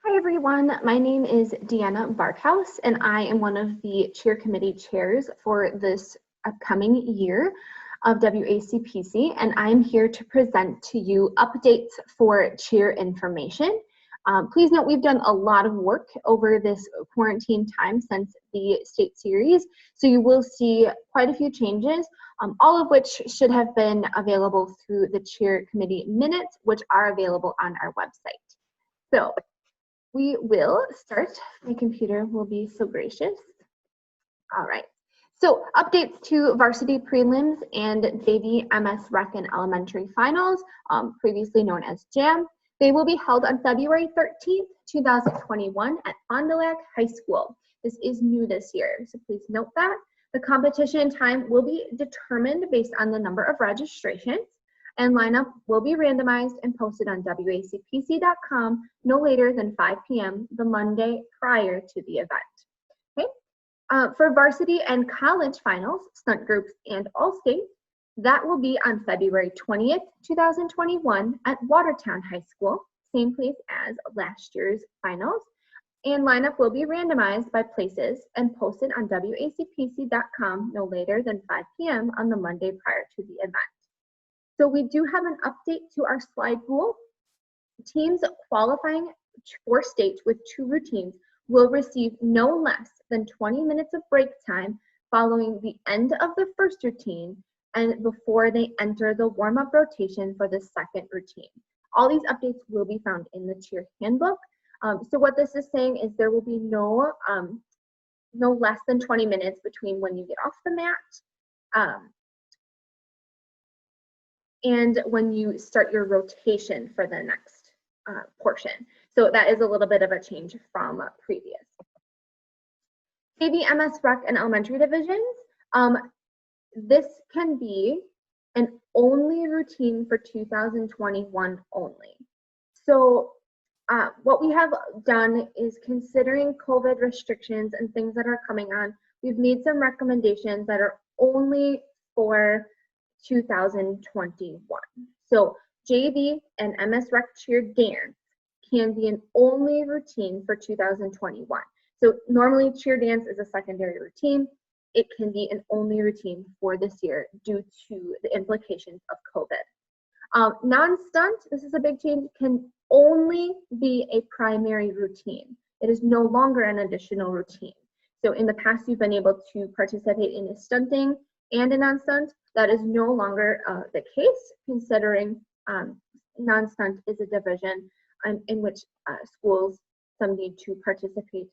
Hi everyone, my name is Deanna Barkhouse and I am one of the cheer committee chairs for this upcoming year of WACPC, and I'm here to present to you updates for cheer information. Please note we've done a lot of work over this quarantine time since the state series, so you will see quite a few changes, all of which should have been available through the cheer committee minutes, which are available on our website. So we will start. My computer will be so gracious. All right. So updates to varsity prelims and JV MS Rec and elementary finals, previously known as JAM. They will be held on February 13th, 2021 at Fond du Lac High School. This is new this year, so please note that. The competition time will be determined based on the number of registrations, and lineup will be randomized and posted on wacpc.com no later than 5 p.m. the Monday prior to the event. Okay. For varsity and college finals, stunt groups, and all states, that will be on February 20th, 2021 at Watertown High School, same place as last year's finals. And lineup will be randomized by places and posted on wacpc.com no later than 5 p.m. on the Monday prior to the event. So we do have an update to our slide rule. Teams qualifying for state with 2 routines will receive no less than 20 minutes of break time following the end of the first routine and before they enter the warm-up rotation for the second routine. All these updates will be found in the cheer handbook. So what this is saying is there will be no less than 20 minutes between when you get off the mat and when you start your rotation for the next portion. So that is a little bit of a change from previous. JV, MS Rec, and elementary divisions, this can be an only routine for 2021 only. So what we have done is, considering COVID restrictions and things that are coming on, we've made some recommendations that are only for 2021. So JV and MS Rec cheer dance can be an only routine for 2021. So normally cheer dance is a secondary routine. It can be an only routine for this year due to the implications of COVID. Non-stunt, this is a big change, can only be a primary routine. It is no longer an additional routine. So in the past, you've been able to participate in a stunting and a non-stunt. That is no longer the case, considering non-stunt is a division in which schools, some need to participate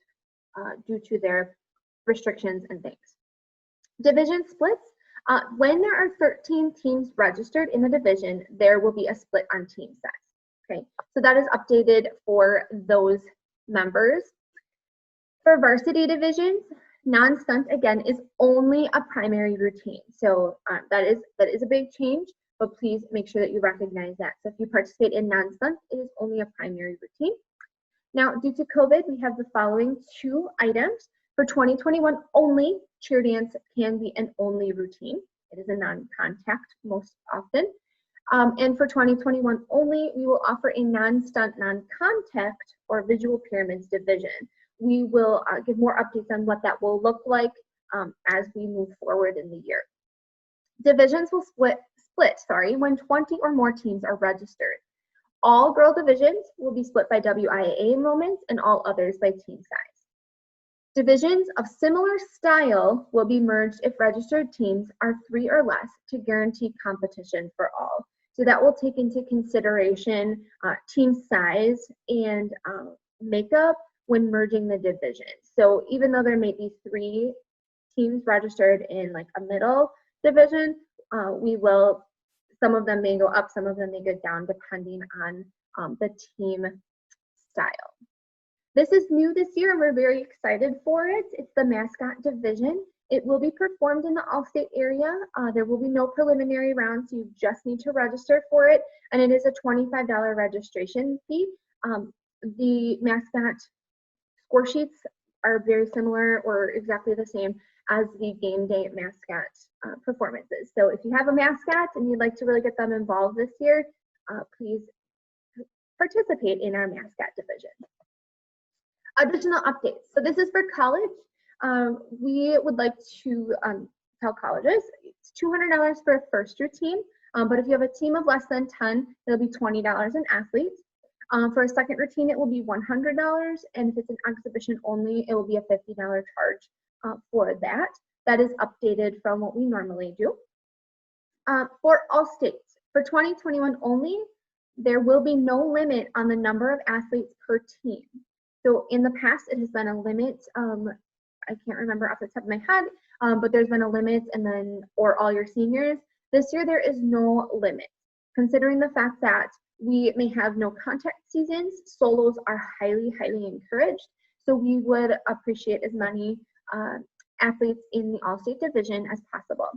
due to their restrictions and things. Division splits. When there are 13 teams registered in a division, there will be a split on team size. Okay, so that is updated for those members. For varsity divisions, non-stunt, again, is only a primary routine. So that is a big change, but please make sure that you recognize that. So if you participate in non-stunt, it is only a primary routine. Now, due to COVID, we have the following 2 items. For 2021 only, cheer dance can be an only routine. It is a non-contact most often. And for 2021 only, we will offer a non-stunt, non-contact, or visual pyramids division. We will give more updates on what that will look like as we move forward in the year. Divisions will split when 20 or more teams are registered. All girl divisions will be split by WIAA enrollments and all others by team size. Divisions of similar style will be merged if registered teams are 3 or less to guarantee competition for all. So that will take into consideration team size and makeup when merging the divisions. So even though there may be 3 teams registered in like a middle division, some of them may go up, some of them may go down depending on the team style. This is new this year and we're very excited for it. It's the mascot division. It will be performed in the all-state area. There will be no preliminary rounds, so you just need to register for it, and it is a $25 registration fee. The mascot score sheets are very similar or exactly the same as the game day mascot performances. So if you have a mascot and you'd like to really get them involved this year, please participate in our mascot division. Additional updates. So this is for college. We would like to tell colleges it's $200 for a first year team, but if you have a team of less than 10, it'll be $20 an athlete. For a second routine, it will be $100, and if it's an exhibition only, it will be a $50 charge for that. That is updated from what we normally do. For all states, for 2021 only, there will be no limit on the number of athletes per team. So in the past, it has been a limit. I can't remember off the top of my head, but there's been a limit, and then or all your seniors. This year, there is no limit. Considering the fact that we may have no contact seasons, solos are highly, highly encouraged. So we would appreciate as many athletes in the all-state division as possible.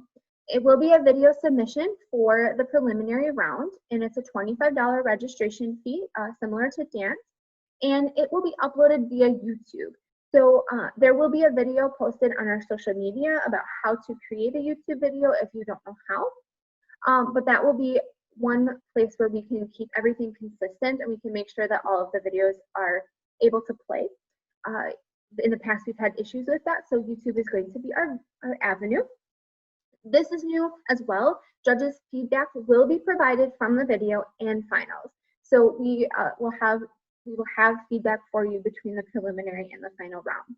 It will be a video submission for the preliminary round, and it's a $25 registration fee, similar to dance, and it will be uploaded via YouTube. So there will be a video posted on our social media about how to create a YouTube video if you don't know how, but that will be one place where we can keep everything consistent and we can make sure that all of the videos are able to play. In the past, we've had issues with that, so YouTube is going to be our avenue. This is new as well. Judges' feedback will be provided from the video and finals. So we will have feedback for you between the preliminary and the final round.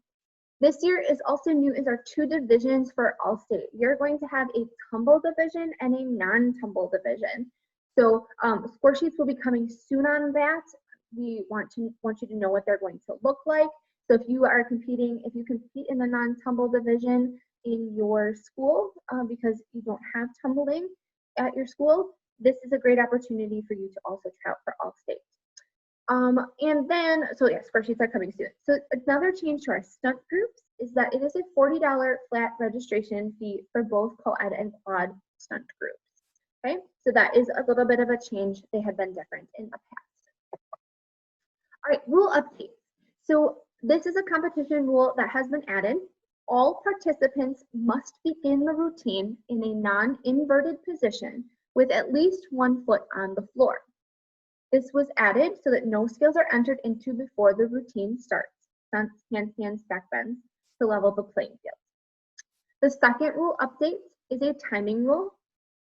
This year is also new is our 2 divisions for all-state. You're going to have a tumble division and a non-tumble division. So score sheets will be coming soon on that. We want you to know what they're going to look like. So if you compete in the non-tumble division in your school because you don't have tumbling at your school, this is a great opportunity for you to also try out for all-state. And then, so yeah, score sheets are coming soon. So another change to our stunt groups is that it is a $40 flat registration fee for both co-ed and quad stunt groups. Okay, so that is a little bit of a change. They have been different in the past. All right, rule updates. So this is a competition rule that has been added. All participants must begin the routine in a non-inverted position with at least 1 foot on the floor. This was added so that no skills are entered into before the routine starts. Stunts, handstands, backbends to level the playing field. The second rule update is a timing rule.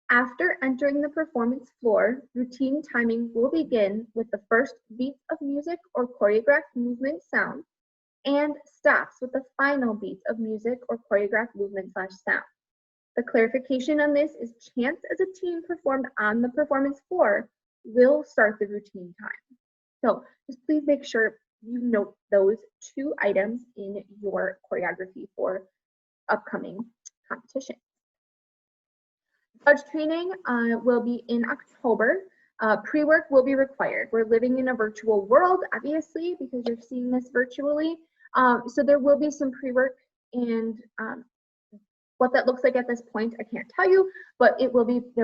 After entering the performance floor, routine timing will begin with the first beats of music or choreographed movement sound and stops with the final beats of music or choreographed movement / sound. The clarification on this is chants as a team performed on the performance floor will start the routine time. So just please make sure you note those 2 items in your choreography for upcoming competition. Judge training will be in October. Pre-work will be required. We're living in a virtual world, obviously, because you're seeing this virtually. So there will be some pre-work, and what that looks like at this point, I can't tell you, but there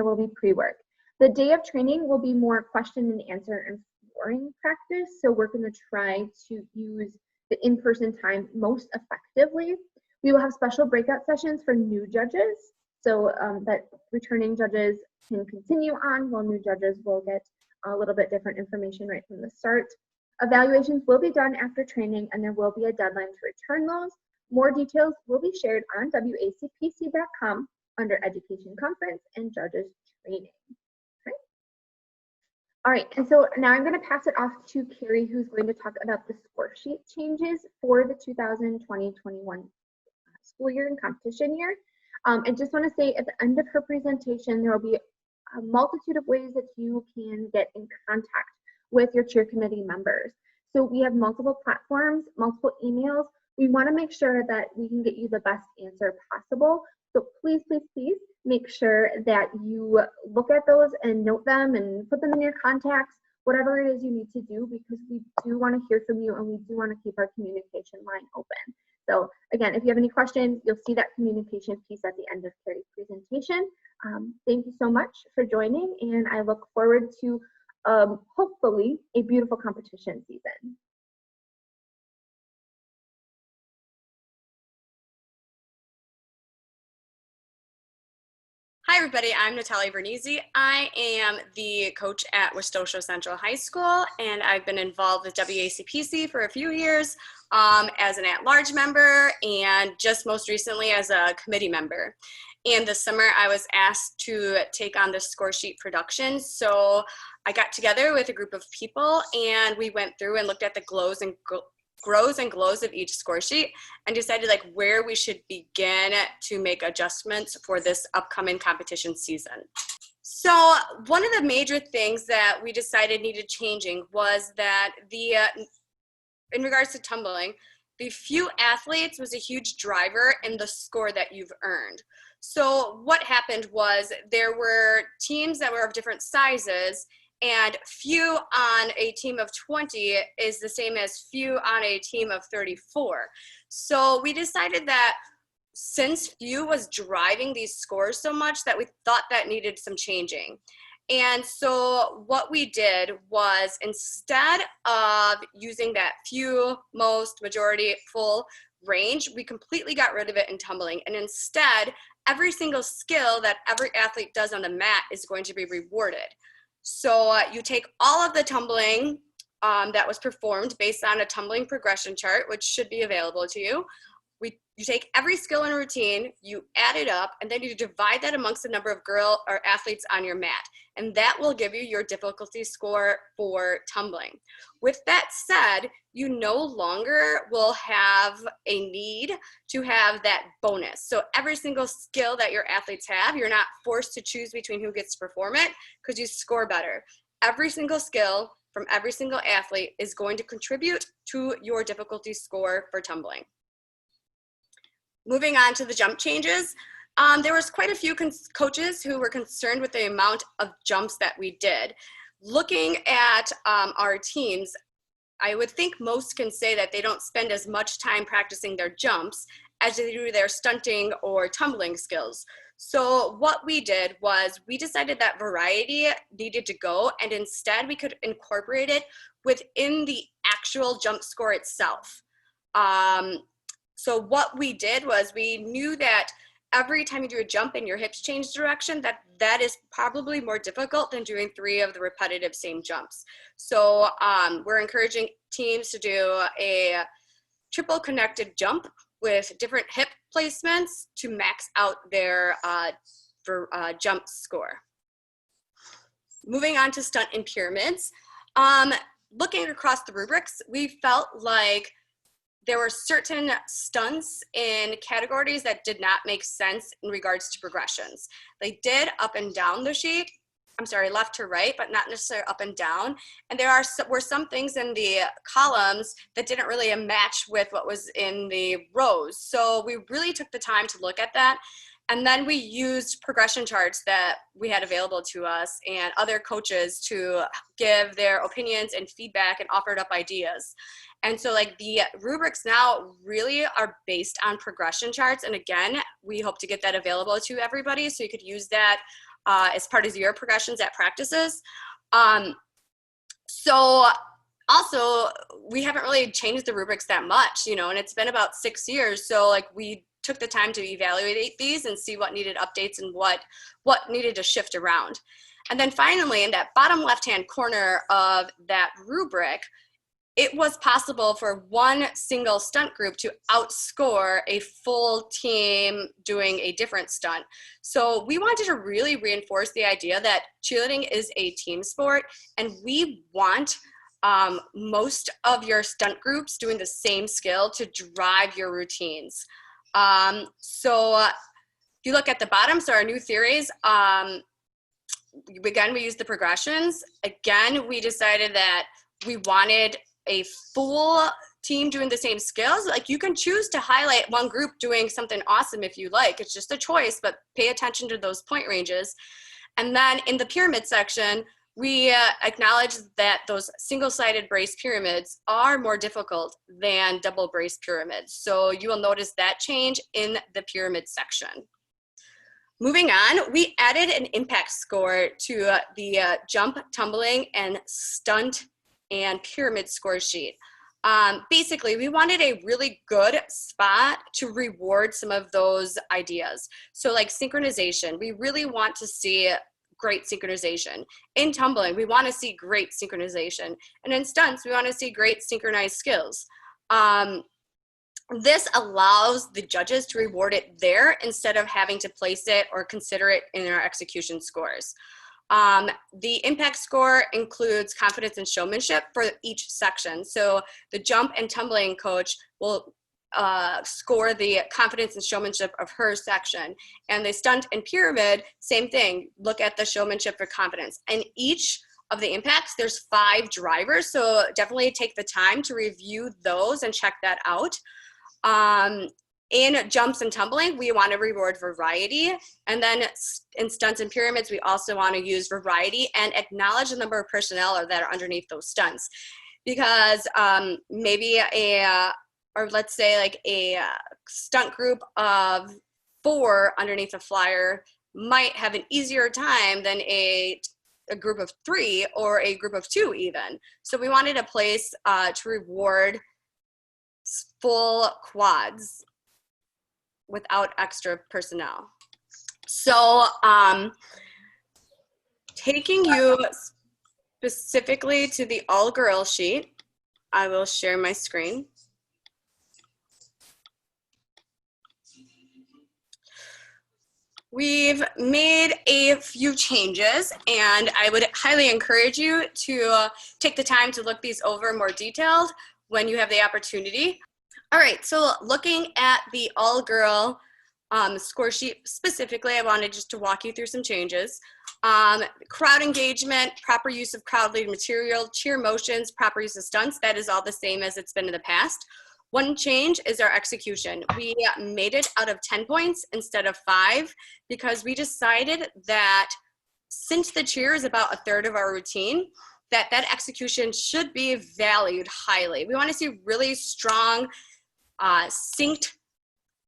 will be pre-work. The day of training will be more question and answer and scoring practice. So we're going to try to use the in-person time most effectively. We will have special breakout sessions for new judges, so that returning judges can continue on while new judges will get a little bit different information right from the start. Evaluations will be done after training, and there will be a deadline to return those. More details will be shared on WACPC.com under Education Conference and Judges Training. Okay. All right, and so now I'm going to pass it off to Carrie, who's going to talk about the score sheet changes for the 2020-21 school year and competition year. I just want to say at the end of her presentation, there will be a multitude of ways that you can get in contact with your cheer committee members. So we have multiple platforms, multiple emails. We want to make sure that we can get you the best answer possible. So please, please, please make sure that you look at those and note them and put them in your contacts, whatever it is you need to do, because we do want to hear from you and we do want to keep our communication line open. So again, if you have any questions, you'll see that communication piece at the end of Carrie's presentation. Thank you so much for joining, and I look forward to hopefully a beautiful competition season. Hi everybody, I'm Natalia Vernizzi. I am the coach at Westosha Central High School, and I've been involved with WACPC for a few years as an at-large member and just most recently as a committee member. And this summer I was asked to take on the score sheet production. So I got together with a group of people and we went through and looked at the grows and glows of each score sheet and decided like where we should begin to make adjustments for this upcoming competition season. So one of the major things that we decided needed changing was that in regards to tumbling, the few athletes was a huge driver in the score that you've earned. So what happened was there were teams that were of different sizes, and few on a team of 20 is the same as few on a team of 34. So we decided that since few was driving these scores so much that we thought that needed some changing. And so what we did was, instead of using that few, most, majority, full range, we completely got rid of it in tumbling. And instead, every single skill that every athlete does on the mat is going to be rewarded. So you take all of the tumbling that was performed based on a tumbling progression chart, which should be available to you. You take every skill and routine, you add it up, and then you divide that amongst the number of athletes on your mat. And that will give you your difficulty score for tumbling. With that said, you no longer will have a need to have that bonus. So every single skill that your athletes have, you're not forced to choose between who gets to perform it because you score better. Every single skill from every single athlete is going to contribute to your difficulty score for tumbling. Moving on to the jump changes, there was quite a few coaches who were concerned with the amount of jumps that we did. Looking at our teams, I would think most can say that they don't spend as much time practicing their jumps as they do their stunting or tumbling skills. So what we did was we decided that variety needed to go, and instead we could incorporate it within the actual jump score itself. So what we did was we knew that every time you do a jump and your hips change direction, that is probably more difficult than doing 3 of the repetitive same jumps. So we're encouraging teams to do a triple connected jump with different hip placements to max out their jump score. Moving on to stunt and pyramids. Looking across the rubrics, we felt like there were certain stunts in categories that did not make sense in regards to progressions. They did up and down the sheet, left to right, but not necessarily up and down. And there were some things in the columns that didn't really match with what was in the rows. So we really took the time to look at that. And then we used progression charts that we had available to us and other coaches to give their opinions and feedback and offered up ideas. And so like the rubrics now really are based on progression charts. And again, we hope to get that available to everybody so you could use that as part of your progressions at practices. So also, we haven't really changed the rubrics that much, and it's been about 6 years. So like we took the time to evaluate these and see what needed updates and what needed to shift around. And then finally, in that bottom left-hand corner of that rubric, it was possible for one single stunt group to outscore a full team doing a different stunt. So we wanted to really reinforce the idea that cheerleading is a team sport, and we want most of your stunt groups doing the same skill to drive your routines. So if you look at the bottom, so our new theories, again, we used the progressions. Again, we decided that we wanted a full team doing the same skills. Like you can choose to highlight one group doing something awesome if you like. It's just a choice, but pay attention to those point ranges. And then in the pyramid section, we acknowledge that those single-sided brace pyramids are more difficult than double brace pyramids. So you will notice that change in the pyramid section. Moving on, we added an impact score to the jump, tumbling, and stunt and pyramid score sheet. Basically, we wanted a really good spot to reward some of those ideas. So like synchronization, we really want to see great synchronization. In tumbling, we want to see great synchronization. And in stunts, we want to see great synchronized skills. This allows the judges to reward it there instead of having to place it or consider it in their execution scores. The impact score includes confidence and showmanship for each section. So the jump and tumbling coach will score the confidence and showmanship of her section. And the stunt and pyramid, same thing, look at the showmanship for confidence. And each of the impacts, there's 5 drivers. So definitely take the time to review those and check that out. In jumps and tumbling, we want to reward variety. And then in stunts and pyramids, we also want to use variety and acknowledge the number of personnel that are underneath those stunts. Because maybe or let's say like a stunt group of 4 underneath a flyer might have an easier time than a group of 3 or a group of 2 even. So we wanted a place to reward full quads without extra personnel. So taking you specifically to the all-girl sheet, I will share my screen. We've made a few changes, and I would highly encourage you to take the time to look these over more detailed when you have the opportunity. All right, so looking at the all-girl score sheet specifically, I wanted just to walk you through some changes. Crowd engagement, proper use of crowd-lead material, cheer motions, proper use of stunts, that is all the same as it's been in the past. One change is our execution. We made it out of 10 points instead of 5 because we decided that since the cheer is about 1/3 of our routine, that execution should be valued highly. We want to see really strong, synced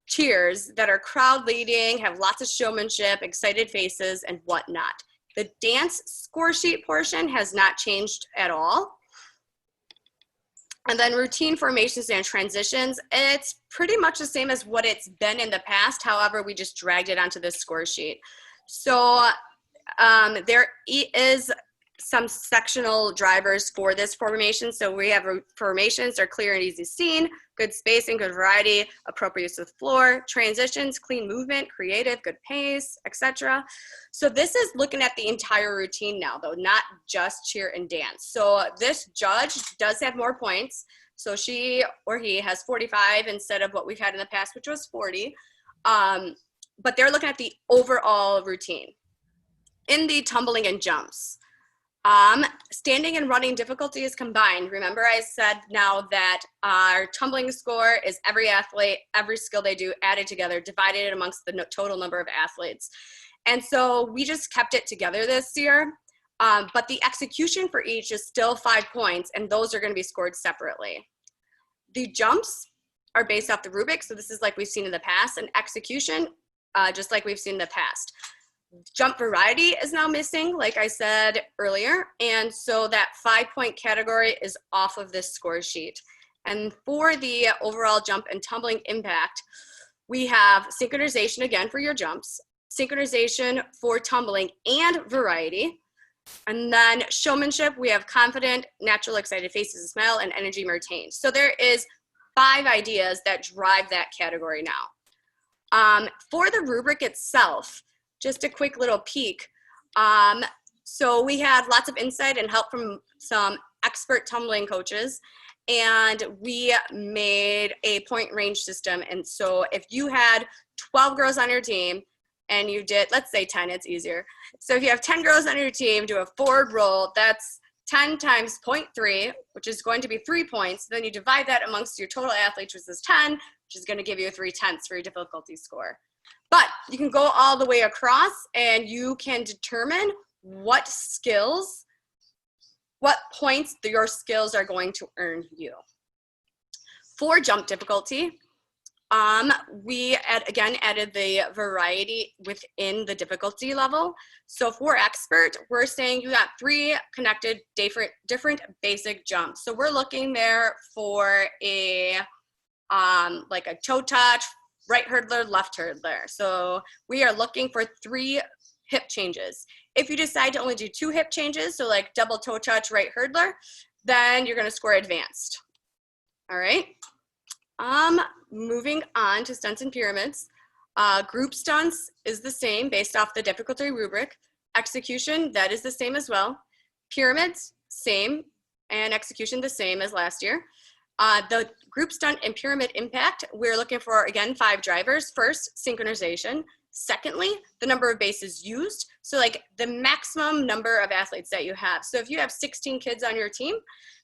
cheers that are crowd leading, have lots of showmanship, excited faces, and whatnot. The dance score sheet portion has not changed at all. And then routine formations and transitions, it's pretty much the same as what it's been in the past. However, we just dragged it onto this score sheet. So there is some sectional drivers for this formation. So we have formations are clear and easy seen, good spacing, good variety, appropriate use of the floor, transitions, clean movement, creative, good pace, etc. So this is looking at the entire routine now though, not just cheer and dance. So this judge does have more points. So she or he has 45 instead of what we've had in the past, which was 40. But they're looking at the overall routine. In the tumbling and jumps, standing and running difficulty is combined. Remember I said now that our tumbling score is every athlete, every skill they do added together, divided amongst the total number of athletes. And so we just kept it together this year, but the execution for each is still 5 points, and those are going to be scored separately. The jumps are based off the rubric, so this is like we've seen in the past, and execution, just like we've seen in the past. Jump variety is now missing, like I said earlier, and so that 5-point category is off of this score sheet. And for the overall jump and tumbling impact, we have synchronization again for your jumps, synchronization for tumbling and variety, and then showmanship, we have confident, natural, excited faces, smile, and energy maintained. So there is 5 ideas that drive that category now. For the rubric itself, just a quick little peek. So we had lots of insight and help from some expert tumbling coaches, and we made a point range system. And so if you had 12 girls on your team and you did, let's say 10, it's easier. So if you have 10 girls on your team, do a forward roll, that's 10 times 0.3, which is going to be 3 points. Then you divide that amongst your total athletes, which is 10, which is going to give you 3/10 for your difficulty score. But you can go all the way across and you can determine what skills, what points your skills are going to earn you. For jump difficulty, We again added the variety within the difficulty level. So for expert, we're saying you got 3 connected different basic jumps. So we're looking there for a like a toe touch, right hurdler, left hurdler. So we are looking for 3 hip changes. If you decide to only do 2 hip changes, so like double toe touch, right hurdler, then you're going to score advanced. All right. Moving on to stunts and pyramids. Group stunts is the same based off the difficulty rubric. Execution, that is the same as well. Pyramids, same, and execution the same as last year. The group stunt and pyramid impact, we're looking for, again, 5 drivers. First, synchronization. Secondly, the number of bases used. So like the maximum number of athletes that you have. So if you have 16 kids on your team,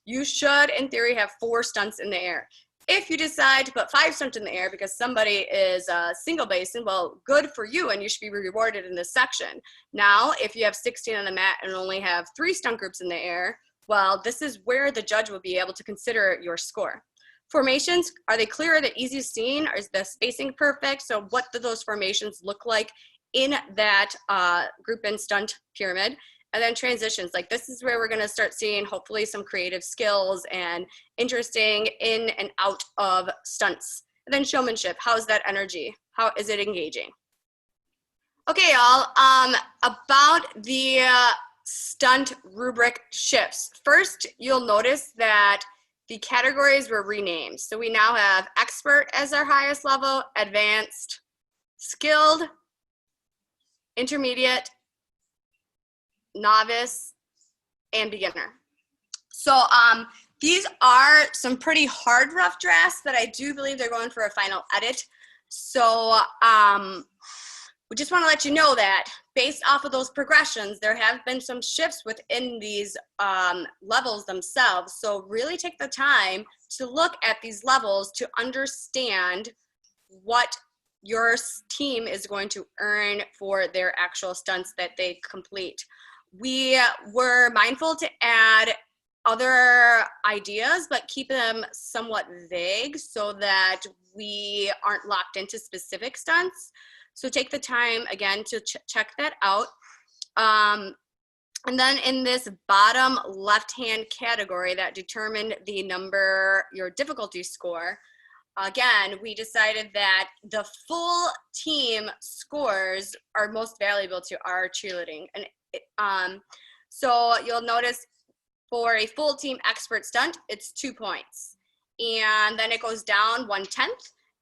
you should, in theory, have 4 stunts in the air. If you decide to put 5 stunts in the air because somebody is single basing, well, good for you, and you should be rewarded in this section. Now, if you have 16 on the mat and only have 3 stunt groups in the air, well, this is where the judge will be able to consider your score. Formations, are they clear? Are they easy seen? Is the spacing perfect? So what do those formations look like in that group and stunt pyramid? And then transitions, like this is where we're gonna start seeing hopefully some creative skills and interesting in and out of stunts. And then showmanship, how's that energy? How is it engaging? Okay, y'all, about the stunt rubric shifts. First, you'll notice that the categories were renamed. So we now have expert as our highest level, advanced, skilled, intermediate, novice, and beginner. So these are some pretty hard rough drafts, but I do believe they're going for a final edit. So we just want to let you know that based off of those progressions, there have been some shifts within these levels themselves. So really take the time to look at these levels to understand what your team is going to earn for their actual stunts that they complete. We were mindful to add other ideas, but keep them somewhat vague so that we aren't locked into specific stunts. So take the time, again, to check that out. And then in this bottom left-hand category that determined the number, your difficulty score, again, we decided that the full team scores are most valuable to our cheerleading. And so you'll notice for a full team expert stunt, it's 2 points. And then it goes down 1/10,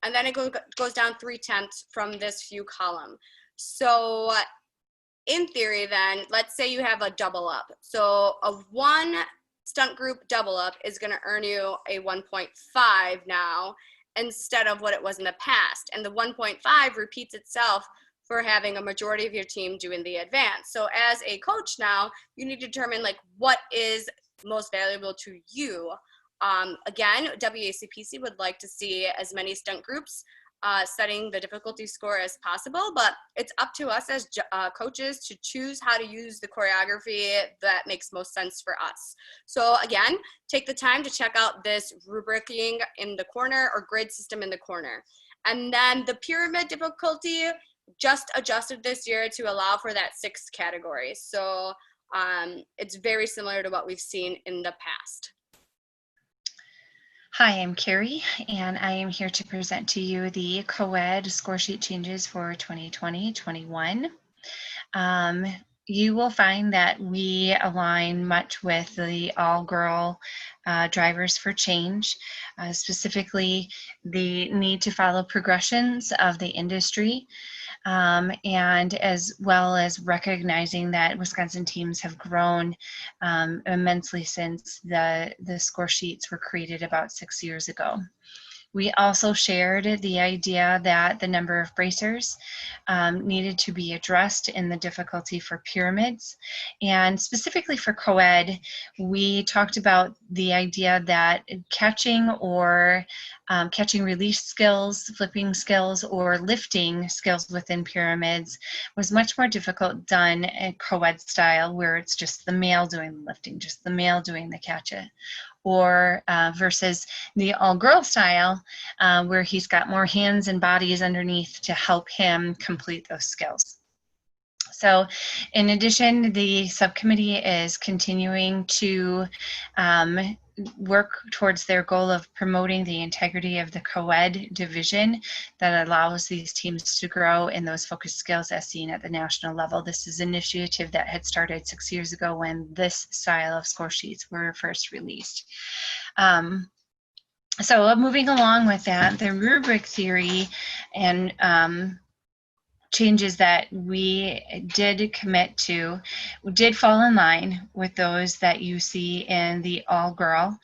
and then it goes down 3/10 from this view column. So in theory then, let's say you have a double up. So a 1 stunt group double up is gonna earn you a 1.5 now instead of what it was in the past. And the 1.5 repeats itself for having a majority of your team doing the advance. So as a coach now, you need to determine like what is most valuable to you. Again, WACPC would like to see as many stunt groups setting the difficulty score as possible, but it's up to us as coaches to choose how to use the choreography that makes most sense for us. So again, take the time to check out this rubricing in the corner or grid system in the corner. And then the pyramid difficulty just adjusted this year to allow for that 6th category. So it's very similar to what we've seen in the past. Hi, I'm Carrie, and I am here to present to you the co-ed score sheet changes for 2020-21. You will find that we align much with the all-girl drivers for change, specifically the need to follow progressions of the industry, and as well as recognizing that Wisconsin teams have grown immensely since the score sheets were created about 6 years ago. We also shared the idea that the number of bracers needed to be addressed in the difficulty for pyramids. And specifically for co-ed, we talked about the idea that catching or catching release skills, flipping skills, or lifting skills within pyramids was much more difficult done in co-ed style, where it's just the male doing the lifting, just the male doing the catch it. or versus the all-girl style, where he's got more hands and bodies underneath to help him complete those skills. So in addition, the subcommittee is continuing to work towards their goal of promoting the integrity of the co-ed division that allows these teams to grow in those focused skills as seen at the national level. This is an initiative that had started 6 years ago when this style of score sheets were first released. So moving along with that, the rubric theory and changes that we did commit to did fall in line with those that you see in the all-girl,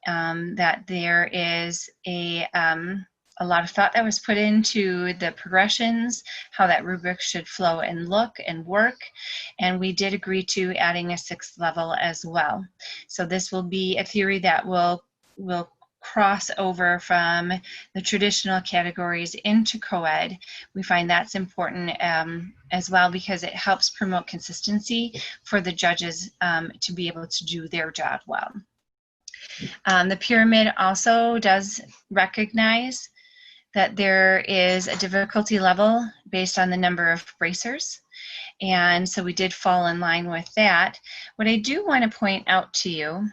that there is a lot of thought that was put into the progressions, how that rubric should flow and look and work, and we did agree to adding a 6th level as well. So this will be a theory that will cross over from the traditional categories into co-ed. We find that's important as well because it helps promote consistency for the judges to be able to do their job well. The pyramid also does recognize that there is a difficulty level based on the number of bracers. And so we did fall in line with that. What I do want to point out to you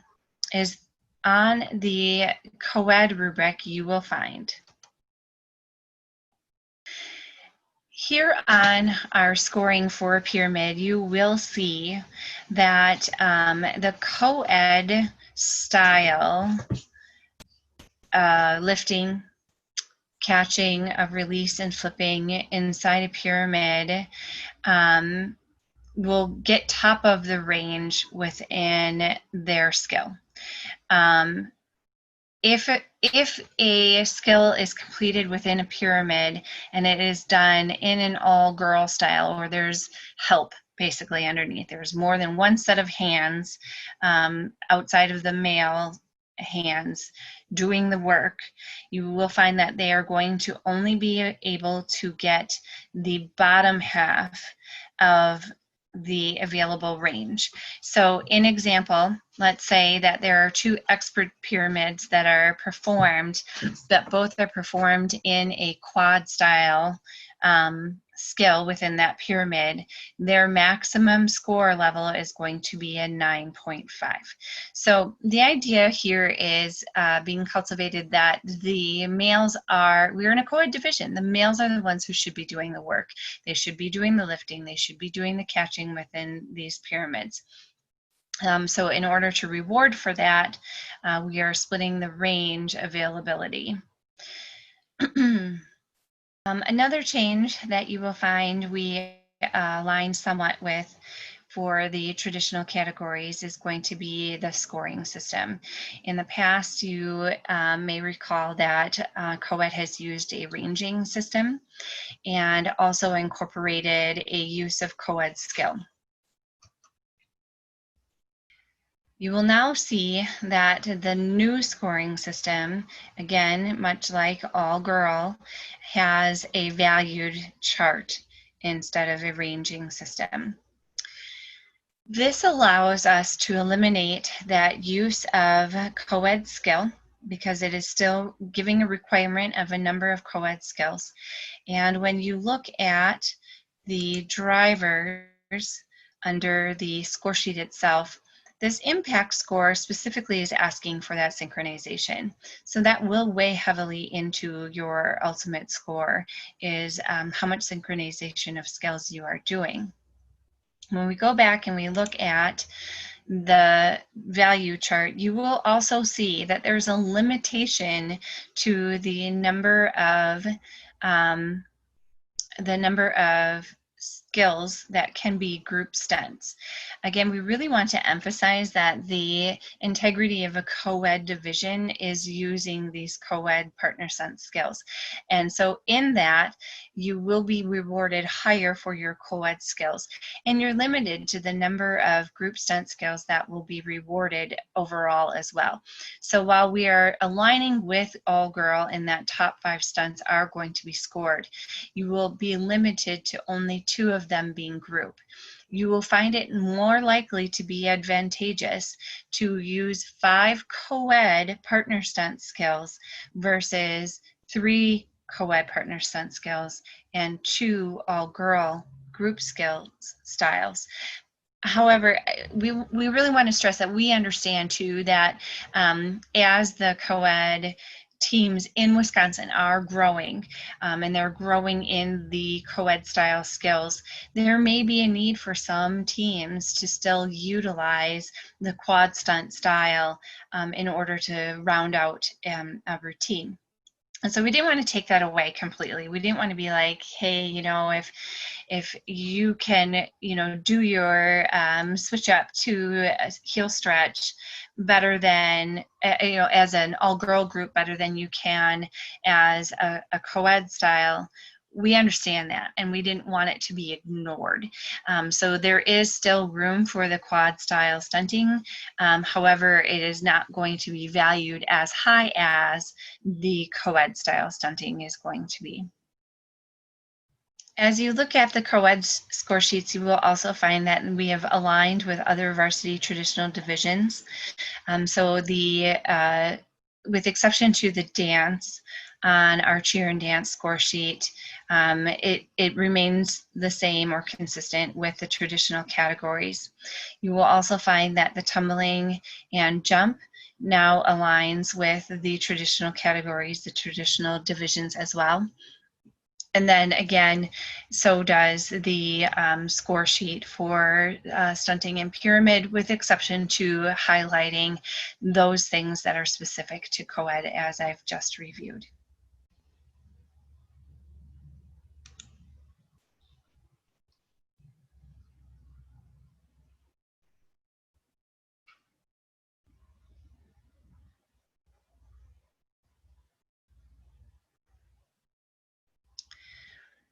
is on the co-ed rubric, you will find here on our scoring for a pyramid, you will see that the co-ed style, lifting, catching, of release and flipping inside a pyramid will get top of the range within their skill. If a skill is completed within a pyramid and it is done in an all-girl style, or there's help basically underneath, there's more than one set of hands outside of the male hands doing the work, you will find that they are going to only be able to get the bottom half of the available range. So in example, let's say that there are 2 expert pyramids that are performed, that both are performed in a quad style skill within that pyramid. Their maximum score level is going to be a 9.5. So the idea here is being cultivated that the males we're in a co-ed division. The males are the ones who should be doing the work. They should be doing the lifting. They should be doing the catching within these pyramids. So in order to reward for that, we are splitting the range availability. Another change that you will find we align somewhat with for the traditional categories is going to be the scoring system. In the past, you may recall that co-ed has used a ranging system and also incorporated a use of co-ed skill. You will now see that the new scoring system, again, much like all girl, has a valued chart instead of a ranging system. This allows us to eliminate that use of co-ed skill because it is still giving a requirement of a number of co-ed skills. And when you look at the drivers under the score sheet itself, this impact score specifically is asking for that synchronization. So that will weigh heavily into your ultimate score, is how much synchronization of skills you are doing. When we go back and we look at the value chart, you will also see that there's a limitation to the number of skills that can be group stunts. Again, we really want to emphasize that the integrity of a co-ed division is using these co-ed partner stunt skills. And so in that, you will be rewarded higher for your co-ed skills. And you're limited to the number of group stunt skills that will be rewarded overall as well. So while we are aligning with all girl and that top 5 stunts are going to be scored, you will be limited to only 2 of them being group. you will find it more likely to be advantageous to use 5 co-ed partner stunt skills versus 3 co-ed partner stunt skills and 2 all-girl group skills styles. However, we really want to stress that we understand too that as the co-ed teams in Wisconsin are growing, and they're growing in the co-ed style skills, there may be a need for some teams to still utilize the quad stunt style in order to round out a routine. And so we didn't want to take that away completely. We didn't want to be like, hey, you know, if you can, you know, do your switch up to a heel stretch better than, you know, as an all-girl group better than you can as a co-ed style. We understand that, and we didn't want it to be ignored. So there is still room for the quad style stunting. However, it is not going to be valued as high as the co-ed style stunting is going to be. As you look at the co-ed score sheets, you will also find that we have aligned with other varsity traditional divisions. So with exception to the dance on our cheer and dance score sheet, it remains the same or consistent with the traditional categories. You will also find that the tumbling and jump now aligns with the traditional categories, the traditional divisions as well. And then again, so does the score sheet for stunting and pyramid, with exception to highlighting those things that are specific to co-ed as I've just reviewed.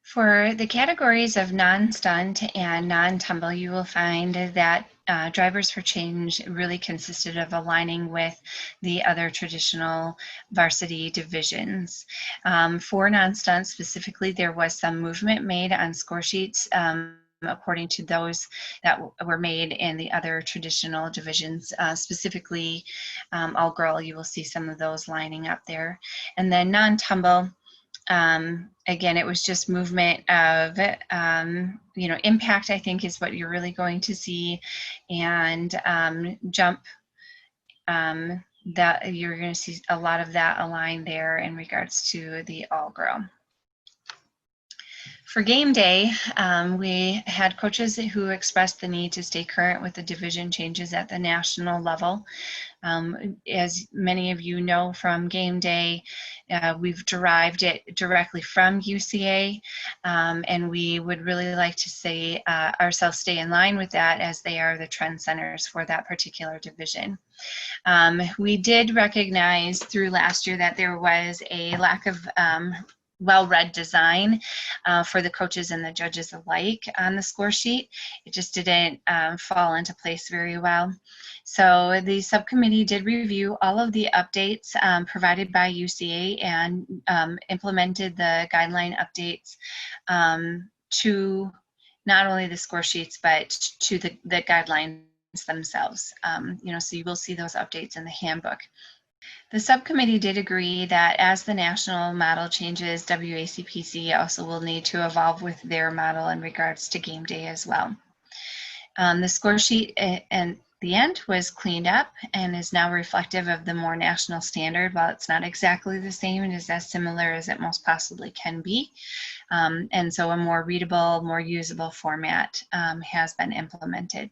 For the categories of non-stunt and non-tumble, you will find that Drivers for Change really consisted of aligning with the other traditional varsity divisions. For non-stunt specifically, there was some movement made on score sheets according to those that were made in the other traditional divisions, specifically all-girl. You will see some of those lining up there. And then non-tumble, again, it was just movement of, you know, impact, I think, is what you're really going to see, and jump, that you're going to see a lot of that align there in regards to the all-girl. For game day, we had coaches who expressed the need to stay current with the division changes at the national level. As many of you know from game day, we've derived it directly from UCA, and we would really like to see ourselves stay in line with that, as they are the trend centers for that particular division. We did recognize through last year that there was a lack of well-read design for the coaches and the judges alike on the score sheet. It just didn't fall into place very well. So the subcommittee did review all of the updates provided by UCA and implemented the guideline updates to not only the score sheets, but to the guidelines themselves. You know, so you will see those updates in the handbook. The subcommittee did agree that as the national model changes, WACPC also will need to evolve with their model in regards to game day as well. The score sheet at the end was cleaned up and is now reflective of the more national standard. While it's not exactly the same, it is as similar as it most possibly can be. And so a more readable, more usable format has been implemented.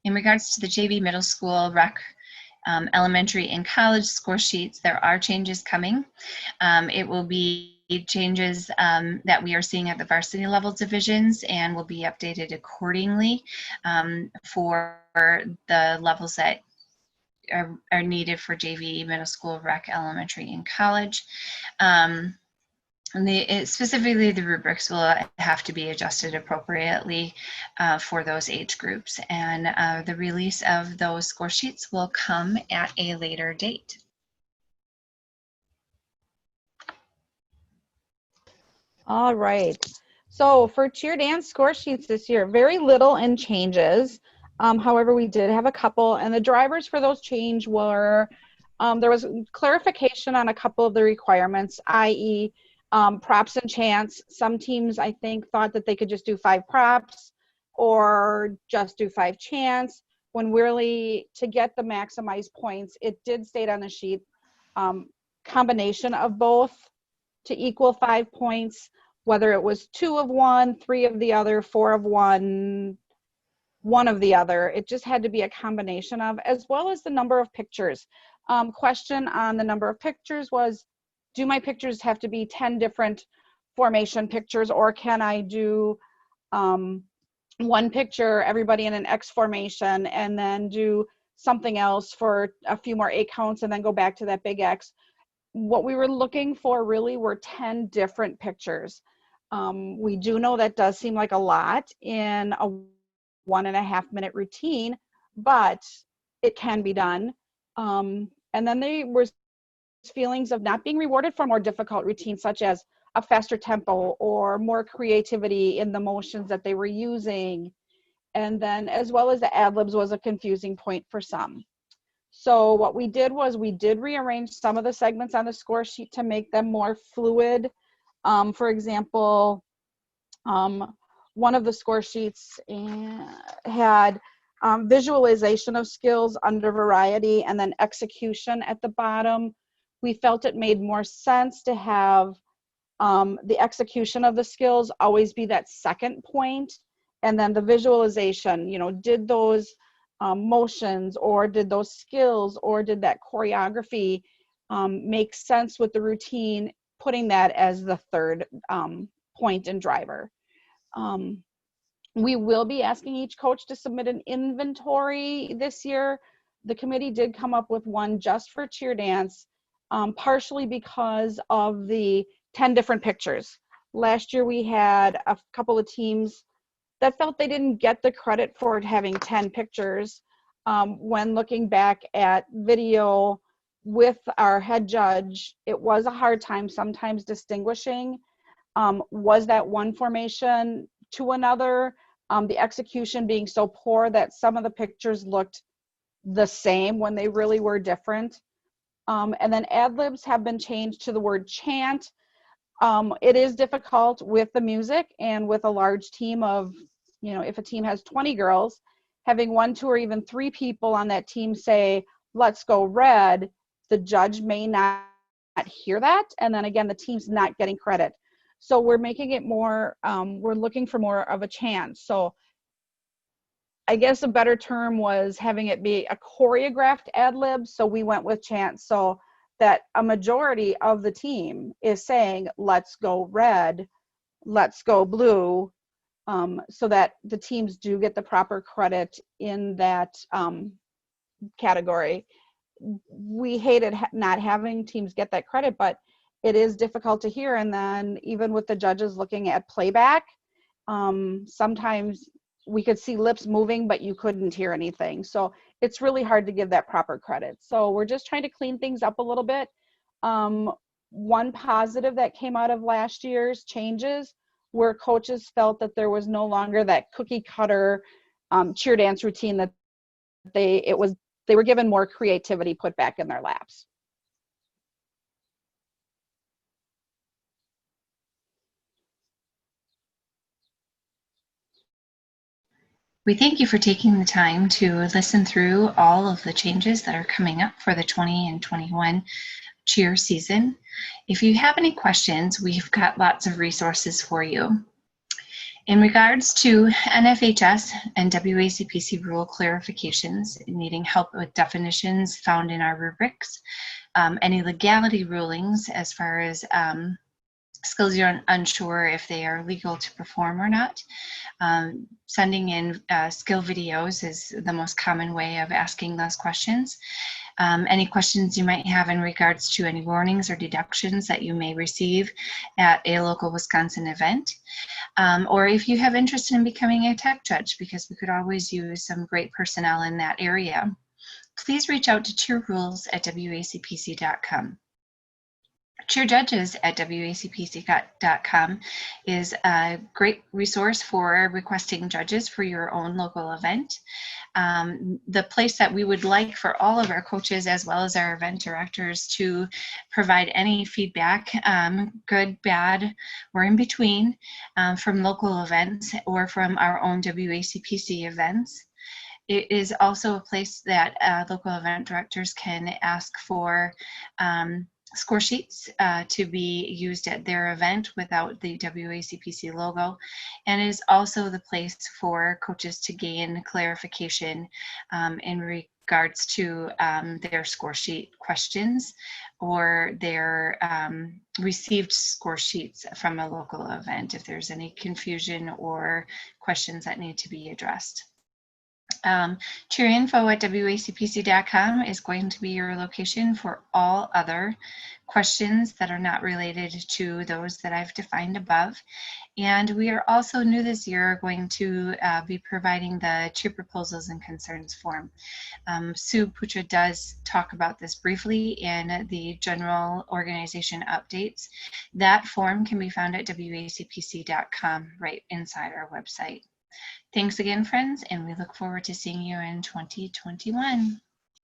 In regards to the JV middle school, rec, elementary and college score sheets, there are changes coming. It will be changes that we are seeing at the varsity level divisions and will be updated accordingly for the levels that are needed for JV, middle school, rec, elementary, and college. And specifically, the rubrics will have to be adjusted appropriately for those age groups. And the release of those score sheets will come at a later date. All right. So for cheer dance score sheets this year, very little in changes. However, we did have a couple, and the drivers for those change were there was clarification on a couple of the requirements, i.e. Props and chants. Some teams, I think, thought that they could just do 5 props or just do 5 chants, when really, to get the maximized points, it did state on the sheet, combination of both to equal 5 points, whether it was 2 of one, 3 of the other, 4 of one, 1 of the other. It just had to be a combination of, as well as the number of pictures. Question on the number of pictures was, do my pictures have to be 10 different formation pictures, or can I do one picture, everybody in an X formation, and then do something else for a few more 8 counts and then go back to that big X? What we were looking for really were 10 different pictures. We do know that does seem like a lot in a 1.5 minute routine, but it can be done. And then there were feelings of not being rewarded for more difficult routines, such as a faster tempo or more creativity in the motions that they were using. And then, as well as the ad-libs, was a confusing point for some. So what we did was we did rearrange some of the segments on the score sheet to make them more fluid. For example, one of the score sheets had visualization of skills under variety and then execution at the bottom. We felt it made more sense to have the execution of the skills always be that second point, and then the visualization, you know, did those motions, or did those skills, or did that choreography make sense with the routine, putting that as the third point and driver. We will be asking each coach to submit an inventory this year. The committee did come up with one just for cheer dance, partially because of the 10 different pictures. Last year we had a couple of teams that felt they didn't get the credit for having 10 pictures. When looking back at video with our head judge, it was a hard time sometimes distinguishing, was that one formation to another, the execution being so poor that some of the pictures looked the same when they really were different. And then ad-libs have been changed to the word chant. It is difficult with the music and with a large team of, you know, if a team has 20 girls, having 1, 2, or even 3 people on that team say, let's go red, the judge may not hear that. And then again, the team's not getting credit. So we're making it more, we're looking for more of a chant. So I guess a better term was having it be a choreographed ad-lib. So we went with chant, so that a majority of the team is saying, let's go red, let's go blue, so that the teams do get the proper credit in that category. We hated not having teams get that credit, but it is difficult to hear. And then even with the judges looking at playback, sometimes we could see lips moving, but you couldn't hear anything. So it's really hard to give that proper credit. So we're just trying to clean things up a little bit. One positive that came out of last year's changes where coaches felt that there was no longer that cookie cutter cheer dance routine, that they were given more creativity put back in their laps. We thank you for taking the time to listen through all of the changes that are coming up for the 20 and 21 cheer season. If you have any questions, we've got lots of resources for you. In regards to NFHS and WACPC rule clarifications, needing help with definitions found in our rubrics, any legality rulings as far as skills you're unsure if they are legal to perform or not, sending in skill videos is the most common way of asking those questions. Any questions you might have in regards to any warnings or deductions that you may receive at a local Wisconsin event, or if you have interest in becoming a tech judge, because we could always use some great personnel in that area, please reach out to cheerrules@wacpc.com. Cheer Judges at WACPC.com is a great resource for requesting judges for your own local event. The place that we would like for all of our coaches as well as our event directors to provide any feedback, good, bad, or in between, from local events or from our own WACPC events. It is also a place that local event directors can ask for score sheets to be used at their event without the WACPC logo, and is also the place for coaches to gain clarification in regards to their score sheet questions or their received score sheets from a local event if there's any confusion or questions that need to be addressed. Cheerinfo at WACPC.com is going to be your location for all other questions that are not related to those that I've defined above. And we are also new this year going to be providing the cheer proposals and concerns form. Sue Putra does talk about this briefly in the general organization updates. That form can be found at WACPC.com right inside our website. Thanks again, friends, and we look forward to seeing you in 2021.